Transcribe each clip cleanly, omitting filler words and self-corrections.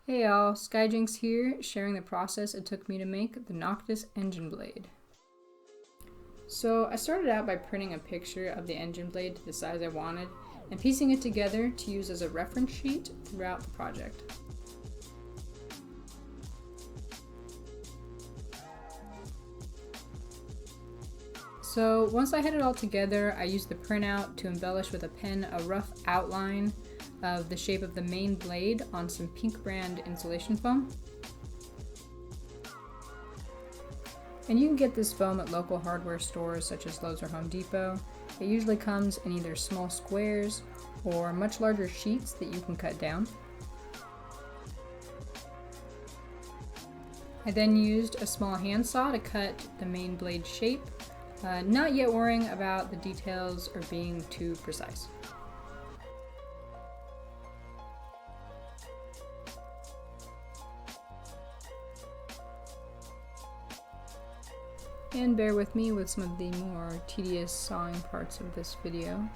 Hey all, Skyjinx here, sharing the process it took me to make the Noctis engine blade. So I started out by printing a picture of the engine blade to the size I wanted and piecing it together to use as a reference sheet throughout the project. So once I had it all together, I used the printout to embellish with a pen a rough outline of the shape of the main blade on some pink brand insulation foam. And you can get this foam at local hardware stores such as Lowe's or Home Depot. It usually comes in either small squares or much larger sheets that you can cut down. I then used a small handsaw to cut the main blade shape, not yet worrying about the details or being too precise. And bear with me with some of the more tedious sawing parts of this video.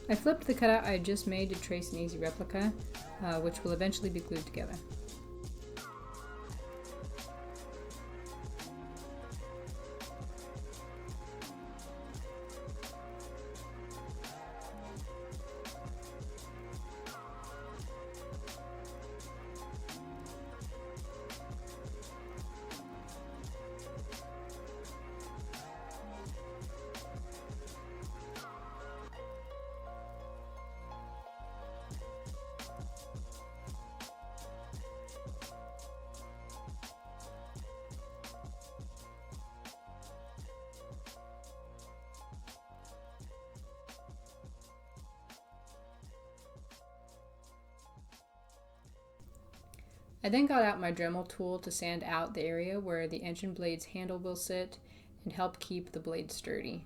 I flipped the cutout I had just made to trace an easy replica, which will eventually be glued together. I then got out my Dremel tool to sand out the area where the engine blade's handle will sit and help keep the blade sturdy.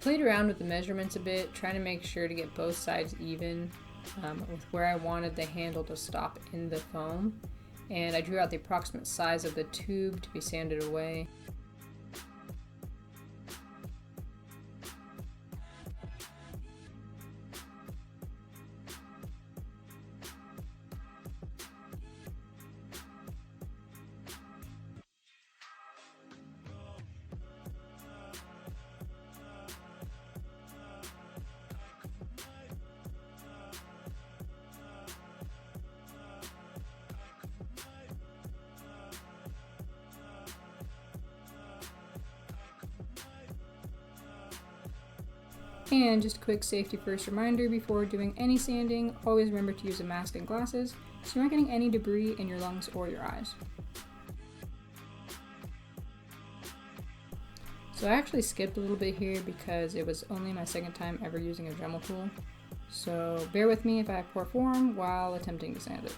Played around with the measurements a bit, trying to make sure to get both sides even with where I wanted the handle to stop in the foam. And I drew out the approximate size of the tube to be sanded away. And just a quick safety first reminder before doing any sanding, always remember to use a mask and glasses so you aren't getting any debris in your lungs or your eyes. So I actually skipped a little bit here because it was only my second time ever using a Dremel tool. So bear with me if I have poor form while attempting to sand it.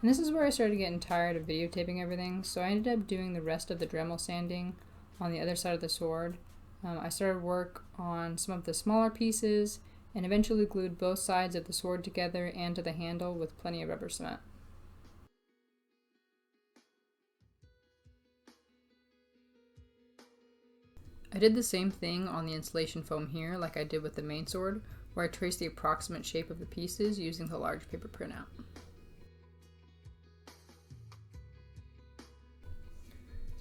And this is where I started getting tired of videotaping everything, so I ended up doing the rest of the Dremel sanding on the other side of the sword. I started work on some of the smaller pieces and eventually glued both sides of the sword together and to the handle with plenty of rubber cement. I did the same thing on the insulation foam here like I did with the main sword, where I traced the approximate shape of the pieces using the large paper printout.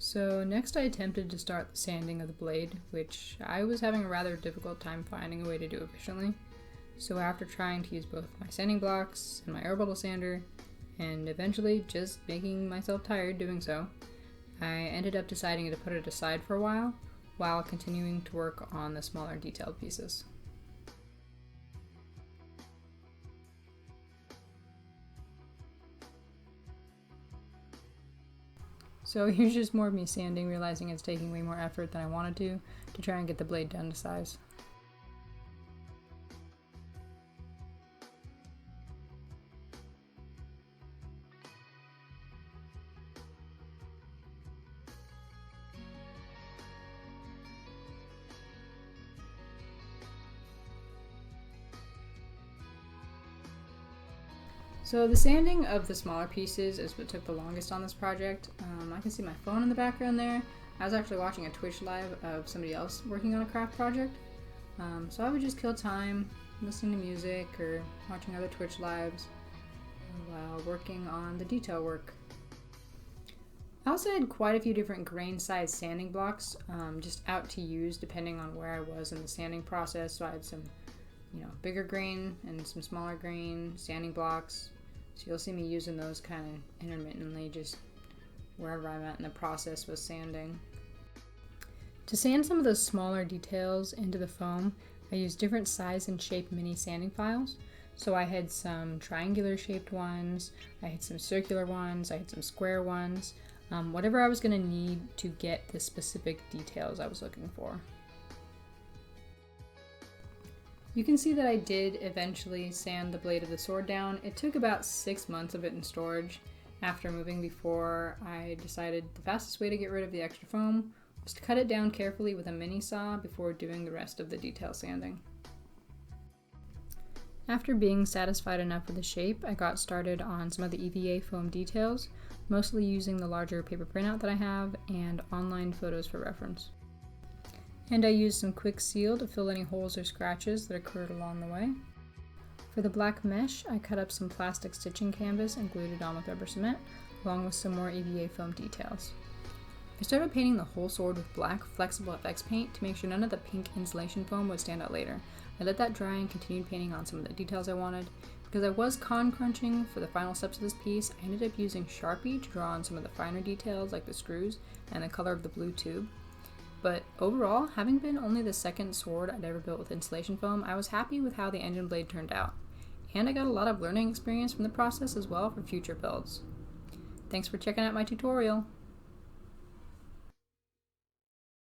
So next I attempted to start the sanding of the blade, which I was having a rather difficult time finding a way to do efficiently. So after trying to use both my sanding blocks and my air bubble sander, and eventually just making myself tired doing so, I ended up deciding to put it aside for a while continuing to work on the smaller detailed pieces. So here's just more of me sanding, realizing it's taking way more effort than I wanted to try and get the blade done to size. So the sanding of the smaller pieces is what took the longest on this project. I can see my phone in the background there. I was actually watching a Twitch live of somebody else working on a craft project. So I would just kill time listening to music or watching other Twitch lives while working on the detail work. I also had quite a few different grain size sanding blocks just out to use depending on where I was in the sanding process. So I had some bigger grain and some smaller grain sanding blocks. So you'll see me using those kind of intermittently just wherever I'm at in the process with sanding. To sand some of those smaller details into the foam, I used different size and shape mini sanding files. So I had some triangular shaped ones, I had some circular ones, I had some square ones, whatever I was going to need to get the specific details I was looking for. You can see that I did eventually sand the blade of the sword down. It took about 6 months of it in storage after moving before I decided the fastest way to get rid of the extra foam was to cut it down carefully with a mini saw before doing the rest of the detail sanding. After being satisfied enough with the shape, I got started on some of the EVA foam details, mostly using the larger paper printout that I have and online photos for reference. And I used some quick seal to fill any holes or scratches that occurred along the way. For the black mesh, I cut up some plastic stitching canvas and glued it on with rubber cement, along with some more EVA foam details. I started painting the whole sword with black flexible FX paint to make sure none of the pink insulation foam would stand out later. I let that dry and continued painting on some of the details I wanted. Because I was con crunching for the final steps of this piece, I ended up using Sharpie to draw on some of the finer details like the screws and the color of the blue tube. But overall, having been only the second sword I'd ever built with insulation foam, I was happy with how the engine blade turned out. And I got a lot of learning experience from the process as well for future builds. Thanks for checking out my tutorial.